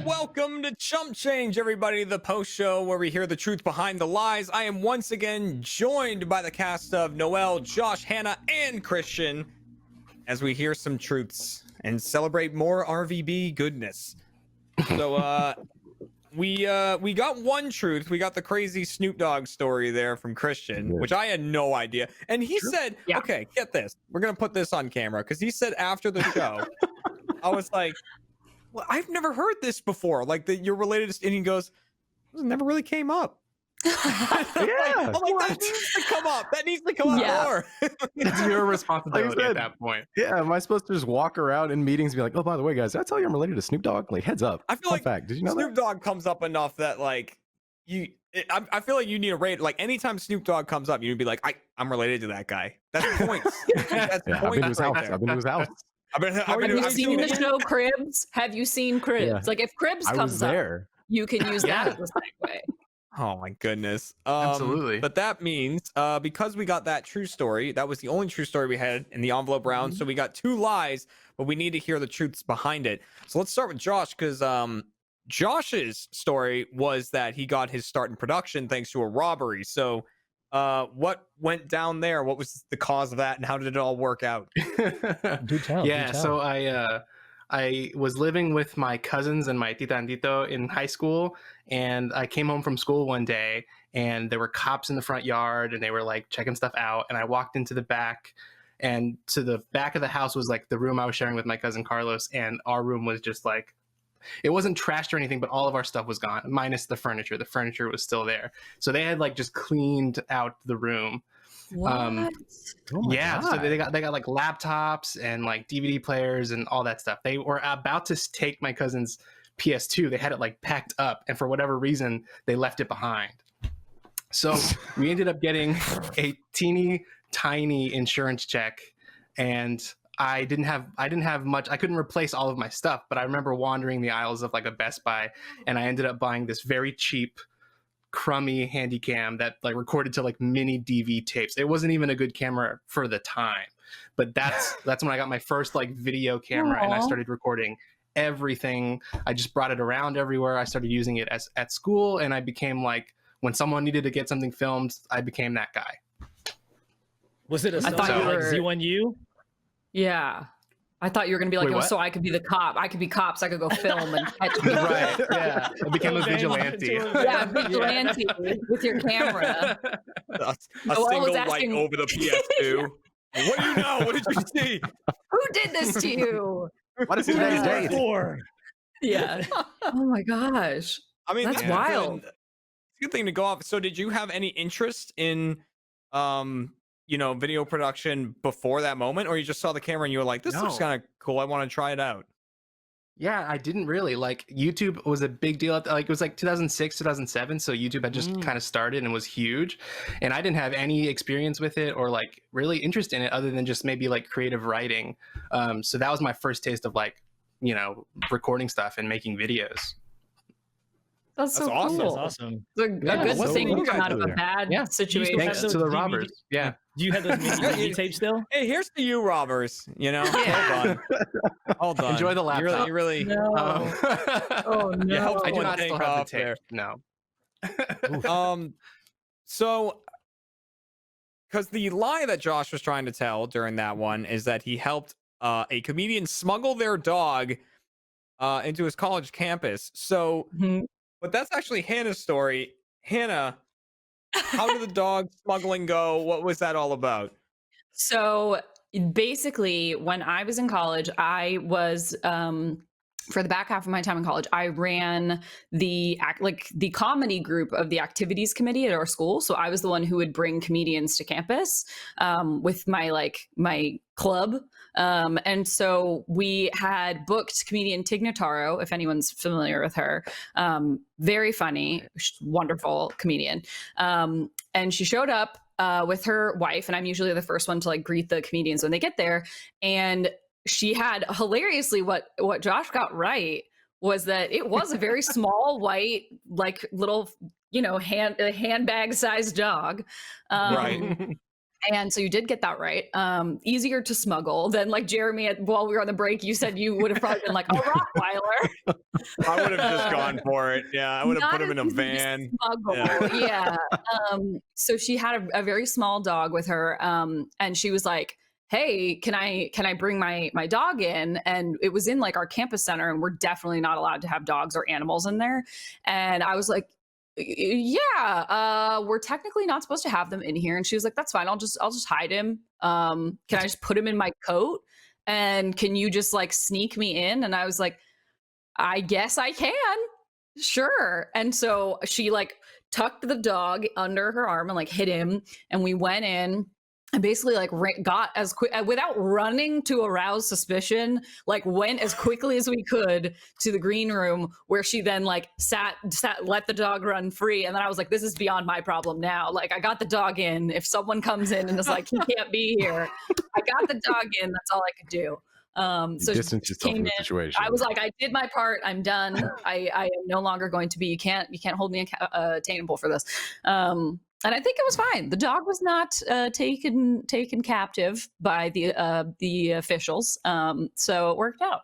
Welcome to Chump Change, everybody, the post show where we hear the truth behind the lies. I am once again joined by the cast of Noel, Josh, Hannah, and Christian as we hear some truths and celebrate more RVB goodness. So, we got one truth. We got the crazy Snoop Dogg story there from Christian, which I had no idea. And he said, okay, get this. We're going to put this on camera because he said after the show, I was like, well, I've never heard this before. Like that you're related to, and he goes, it never really came up. I'm like, that needs to come up. That needs to come up more. It's your responsibility at that point. Yeah, am I supposed to just walk around in meetings and be like, oh, by the way, guys, did I tell you I'm related to Snoop Dogg? Like, heads up. I feel like fact. Did you know Snoop Dogg comes up enough that like I feel like you need a rate. Like anytime Snoop Dogg comes up, you'd be like, I'm related to that guy. That's points. That's I've been to his house. I've been to his house. Have you seen the show Cribs? Have you seen Cribs? Yeah. Like if Cribs comes up, you can use that as a segue. Oh my goodness. Absolutely. But that means because we got that true story, that was the only true story we had in the envelope round. So we got two lies, but we need to hear the truths behind it. So let's start with Josh, because Josh's story was that he got his start in production thanks to a robbery. So what went down there? What was the cause of that, and how did it all work out? Do tell. So I was living with my cousins and my tita and tito in high school, and I came home from school one day, and there were cops in the front yard, and they were like checking stuff out, and I walked into the back, and to the back of the house was like the room I was sharing with my cousin Carlos, and our room was just like, it wasn't trashed or anything, but all of our stuff was gone, minus the furniture. The furniture was still there. So they had like just cleaned out the room. What? God. So they got like laptops and like DVD players and all that stuff. They were about to take my cousin's PS2. They had it like packed up, and for whatever reason, they left it behind. So we ended up getting a teeny tiny insurance check, and I didn't have much. I couldn't replace all of my stuff, but I remember wandering the aisles of like a Best Buy, and I ended up buying this very cheap, crummy Handycam that like recorded to like mini DV tapes. It wasn't even a good camera for the time, but that's when I got my first like video camera. And I started recording everything. I just brought it around everywhere. I started using it at school, and I became like, when someone needed to get something filmed, I became that guy. Was it a Z1U? Yeah. I thought you were going to be like, so I could be the cop. I could be cops. I could go film and catch people. Right, yeah. I became a vigilante. Yeah, vigilante with your camera. A single light over the PS2. What do you know? What did you see? Who did this to you? What is today's date? Yeah. Oh my gosh. I mean, that's wild. It's a good thing to go off. So did you have any interest in video production before that moment, or you just saw the camera and you were like, this looks kind of cool, I want to try it out? Yeah, I didn't really. Like, YouTube was a big deal. Like, it was like 2006, 2007. So YouTube had just kind of started and was huge. And I didn't have any experience with it or like really interest in it other than just maybe like creative writing. So that was my first taste of like, recording stuff and making videos. That's so awesome. Cool. That's awesome. It's a good thing to come out of a bad situation. Thanks to the robbers. Yeah. Do you have those DVD tapes still? Hey, here's to you, robbers. Hold on. Enjoy the laptop. You really. No. Oh no. Yeah, I do not still have the tape. No. So, because the lie that Josh was trying to tell during that one is that he helped a comedian smuggle their dog into his college campus. So, but that's actually Hannah's story. Hannah, how did the dog smuggling go? What was that all about? So basically, when I was in college, I was for the back half of my time in college, I ran the comedy group of the activities committee at our school. So I was the one who would bring comedians to campus with my club. And so we had booked comedian Tig Notaro, if anyone's familiar with her. Very funny, wonderful comedian. And she showed up with her wife, and I'm usually the first one to like greet the comedians when they get there. And she had hilariously what Josh got right was that it was a very small white, like little, handbag sized dog. Right. And so you did get that right. Easier to smuggle than like Jeremy. While we were on the break, you said you would have probably been like a Rottweiler. I would have just gone for it. Yeah, I would have Not put him in a as easy to van. smuggle. Yeah. So she had a very small dog with her, and she was like, "Hey, can I bring my dog in?" And it was in like our campus center, and we're definitely not allowed to have dogs or animals in there. And I was like, yeah, we're technically not supposed to have them in here. And she was like, that's fine, I'll just hide him. Can I just put him in my coat, and can you just like sneak me in? And I was like, I guess I can, sure. And so she like tucked the dog under her arm and like hid him, and we went in and basically like got as quick without running to arouse suspicion, like went as quickly as we could to the green room, where she then like sat, let the dog run free. And then I was like, this is beyond my problem now. Like, I got the dog in. If someone comes in and is like, he can't be here, I got the dog in. That's all I could do. So distance yourself from the situation. I was like, I did my part. I'm done. I am no longer going to be. You can't hold me attainable for this. And I think it was fine. The dog was not taken captive by the officials, so it worked out.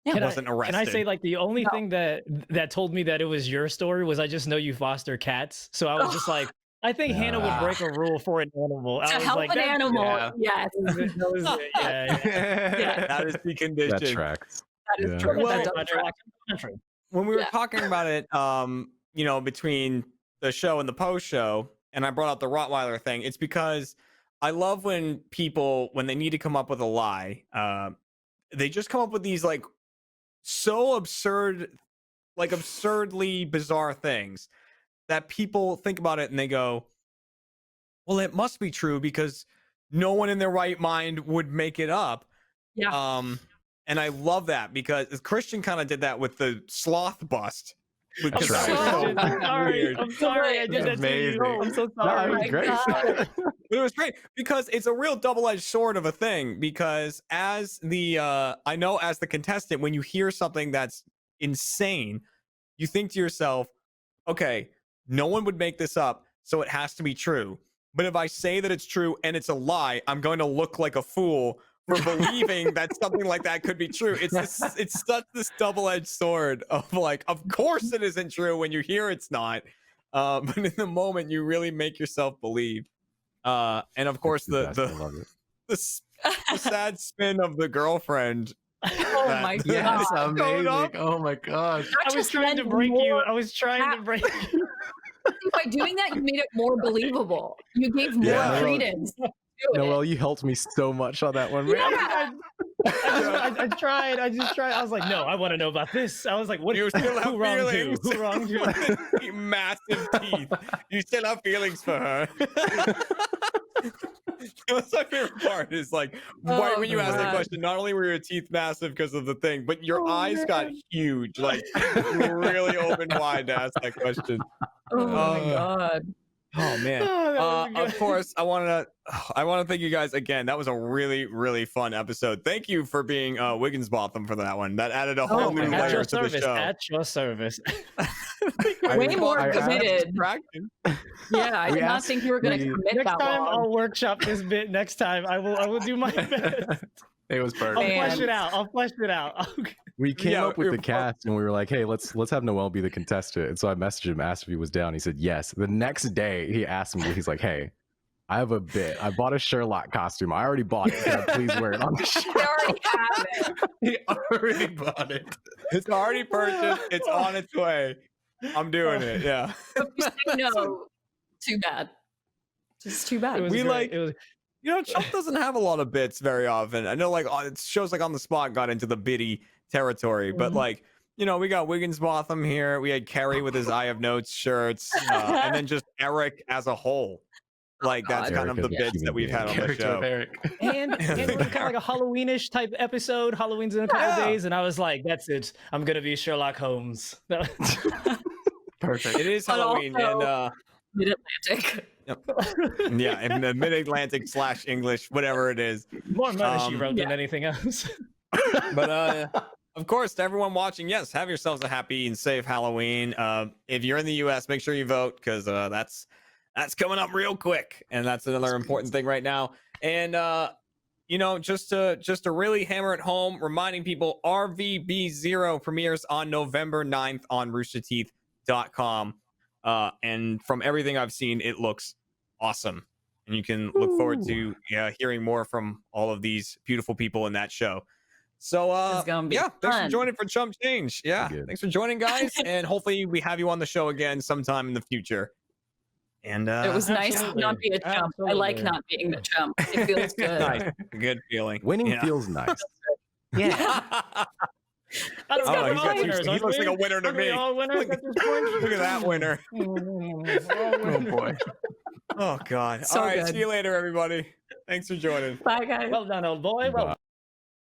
Yeah. Wasn't arrested. Can I say, like, the only thing that told me that it was your story was I just know you foster cats, so I was just like, I think Hannah would break a rule for an animal. To help an animal, yes. Yeah. That is the condition. That tracks. That is true. Well, That does track. When we were talking about it, between the show and the post show, and I brought up the Rottweiler thing, it's because I love when people, when they need to come up with a lie, they just come up with these like so absurd, like absurdly bizarre things that people think about it and they go, well, it must be true because no one in their right mind would make it up. Yeah. And I love that because Christian kind of did that with the sloth bust. I'm sorry. I did that to you. I'm so sorry. No, it was great. But it was great because it's a real double-edged sword of a thing. Because as the as the contestant, when you hear something that's insane, you think to yourself, okay, no one would make this up, so it has to be true. But if I say that it's true and it's a lie, I'm going to look like a fool for believing that something like that could be true. It's such this double-edged sword of like, of course it isn't true when you hear it's not, but in the moment you really make yourself believe. And of course the sad spin of the girlfriend. Oh my god! Yes, amazing! Oh my gosh! I was trying to break you. I was trying to break you. By doing that, you made it more believable. You gave more credence. Noel, you helped me so much on that one, man. Yeah. I tried. I just tried. I was like, no, I want to know about this. I was like, what? You still have who wronged who? Who wronged who? Massive teeth. You still have feelings for her. That's my favorite part is like right when you asked the question, not only were your teeth massive because of the thing, but your eyes got huge. Like you were really open wide to ask that question. Oh my god. Oh man. Of course, I want to thank you guys again. That was a really, really fun episode. Thank you for being Wigginsbotham for that one. That added a whole new layer to the show. At your service. Way more committed. Yeah, I did asked, not think you were going to commit Next that time long. I'll workshop this bit. Next time I will do my best. It was perfect. I'll flesh it out. We came up with the cast and we were like, hey, let's have Noel be the contestant. And so I messaged him, asked if he was down. He said yes. The next day he asked me, he's like, hey, I have a bit. I bought a Sherlock costume. I already bought it. Can I please wear it on the show? I already have it. He already bought it. It's already purchased. It's on its way. I'm doing it. Yeah. If you say no, too bad. Just too bad. Chump doesn't have a lot of bits very often. I know, like, shows like On the Spot got into the bitty territory, but like, we got Wigginsbotham here. We had Kerry with his I Have Notes shirts, and then just Eric as a whole. Like, that's kind of the bits that we've had on the show. And it was kind of like a Halloweenish type episode. Halloween's in a couple of days, and I was like, that's it. I'm gonna be Sherlock Holmes. Perfect. It is Halloween, and Mid-Atlantic. Yep. Yeah, in the Mid-Atlantic / English, whatever it is. More money she wrote than anything else. But of course, to everyone watching, yes, have yourselves a happy and safe Halloween. If you're in the U.S., make sure you vote because that's That's coming up real quick, and that's another important thing right now. And you know, just to really hammer it home, reminding people, RVB0 premieres on November 9th on roosterteeth.com. And from everything I've seen, it looks awesome. And you can look forward to hearing more from all of these beautiful people in that show. So thanks for joining for Chump Change. Yeah, thanks for joining, guys. And hopefully we have you on the show again sometime in the future. And it was nice to not be a chump. I like not being the chump. It feels good. Nice. Good feeling. Winning feels nice. Yeah. I don't know. He looks like a winner to me. All winners at this point? Look at that winner. Oh boy. Oh God. So all right. good. See you later, everybody. Thanks for joining. Bye, guys. Well done, old boy. Well